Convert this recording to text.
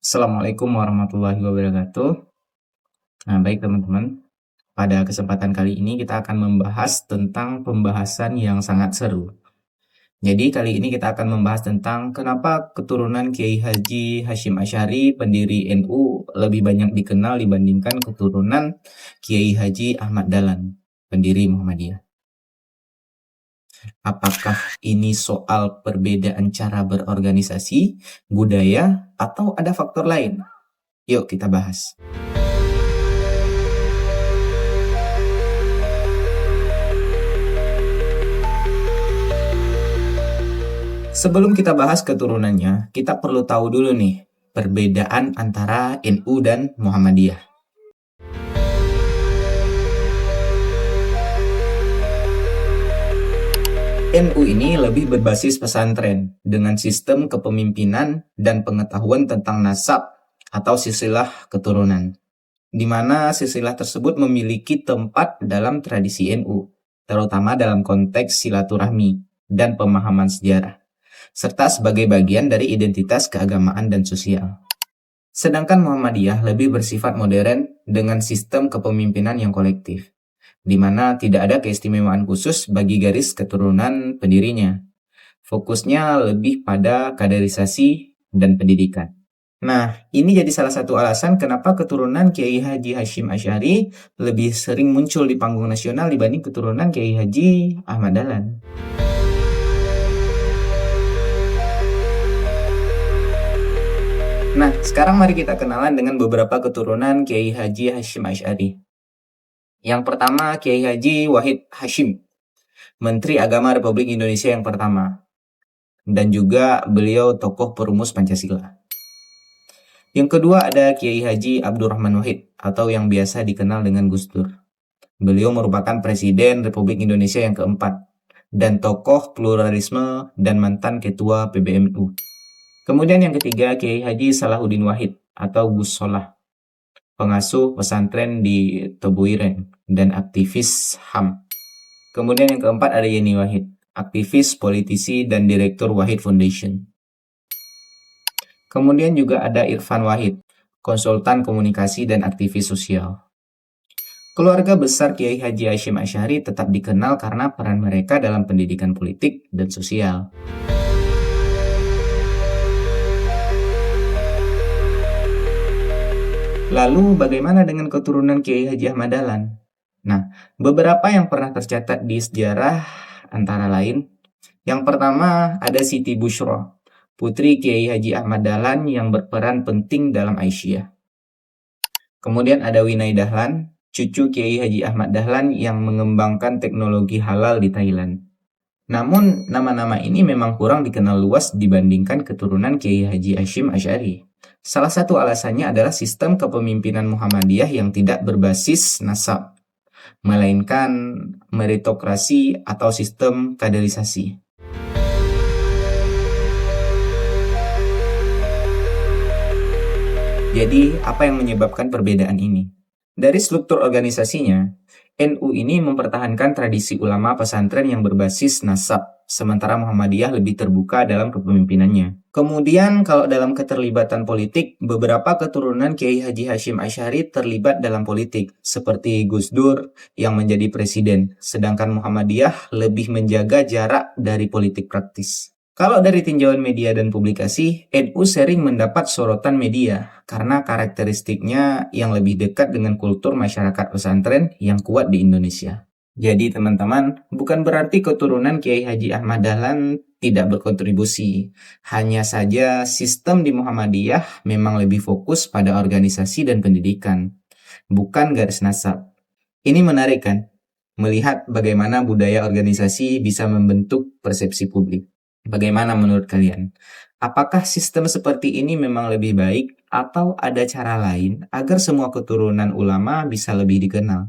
Assalamualaikum warahmatullahi wabarakatuh. Nah, baik teman-teman. Pada kesempatan kali ini kita akan membahas tentang pembahasan yang sangat seru. Jadi kali ini kita akan membahas tentang kenapa keturunan Kiai Haji Hashim Asy'ari, pendiri NU, lebih banyak dikenal dibandingkan keturunan Kiai Haji Ahmad Dahlan, pendiri Muhammadiyah. Apakah ini soal perbedaan cara berorganisasi, budaya, atau ada faktor lain? Yuk kita bahas. Sebelum kita bahas keturunannya, kita perlu tahu dulu nih perbedaan antara NU dan Muhammadiyah. NU ini lebih berbasis pesantren dengan sistem kepemimpinan dan pengetahuan tentang nasab atau silsilah keturunan, di mana silsilah tersebut memiliki tempat dalam tradisi NU, terutama dalam konteks silaturahmi dan pemahaman sejarah, serta sebagai bagian dari identitas keagamaan dan sosial. Sedangkan Muhammadiyah lebih bersifat modern dengan sistem kepemimpinan yang kolektif, di mana tidak ada keistimewaan khusus bagi garis keturunan pendirinya. Fokusnya lebih pada kaderisasi dan pendidikan. Nah, ini jadi salah satu alasan kenapa keturunan Kiai Haji Hashim Asy'ari lebih sering muncul di panggung nasional dibanding keturunan Kiai Haji Ahmad Dahlan. Nah, sekarang mari kita kenalan dengan beberapa keturunan Kiai Haji Hashim Asy'ari. Yang pertama, Kiai Haji Wahid Hasyim, Menteri Agama Republik Indonesia yang pertama. Dan juga beliau tokoh perumus Pancasila. Yang kedua ada Kiai Haji Abdurrahman Wahid, atau yang biasa dikenal dengan Gus Dur. Beliau merupakan Presiden Republik Indonesia yang keempat, dan tokoh pluralisme dan mantan Ketua PBNU. Kemudian yang ketiga, Kiai Haji Salahuddin Wahid atau Gus Solah, pengasuh pesantren di Tebuireng dan aktivis HAM. Kemudian yang keempat ada Yeni Wahid, aktivis, politisi, dan direktur Wahid Foundation. Kemudian juga ada Irfan Wahid, konsultan komunikasi dan aktivis sosial. Keluarga besar Kiai Haji Hashim Asy'ari tetap dikenal karena peran mereka dalam pendidikan politik dan sosial. Lalu bagaimana dengan keturunan Kiai Haji Ahmad Dahlan? Nah, beberapa yang pernah tercatat di sejarah antara lain, yang pertama ada Siti Bushra, putri Kiai Haji Ahmad Dahlan yang berperan penting dalam Aisyah. Kemudian ada Winai Dahlan, cucu Kiai Haji Ahmad Dahlan yang mengembangkan teknologi halal di Thailand. Namun, nama-nama ini memang kurang dikenal luas dibandingkan keturunan Kiai Haji Hashim Asy'ari. Salah satu alasannya adalah sistem kepemimpinan Muhammadiyah yang tidak berbasis nasab, melainkan meritokrasi atau sistem kaderisasi. Jadi, apa yang menyebabkan perbedaan ini? Dari struktur organisasinya, NU ini mempertahankan tradisi ulama pesantren yang berbasis nasab, sementara Muhammadiyah lebih terbuka dalam kepemimpinannya. Kemudian, kalau dalam keterlibatan politik, beberapa keturunan Kiai Haji Hashim Asy'ari terlibat dalam politik, seperti Gus Dur yang menjadi presiden, sedangkan Muhammadiyah lebih menjaga jarak dari politik praktis. Kalau dari tinjauan media dan publikasi, NU sering mendapat sorotan media karena karakteristiknya yang lebih dekat dengan kultur masyarakat pesantren yang kuat di Indonesia. Jadi teman-teman, bukan berarti keturunan Kiai Haji Ahmad Dahlan tidak berkontribusi. Hanya saja sistem di Muhammadiyah memang lebih fokus pada organisasi dan pendidikan, bukan garis nasab. Ini menarik kan? Melihat bagaimana budaya organisasi bisa membentuk persepsi publik. Bagaimana menurut kalian? Apakah sistem seperti ini memang lebih baik atau ada cara lain agar semua keturunan ulama bisa lebih dikenal?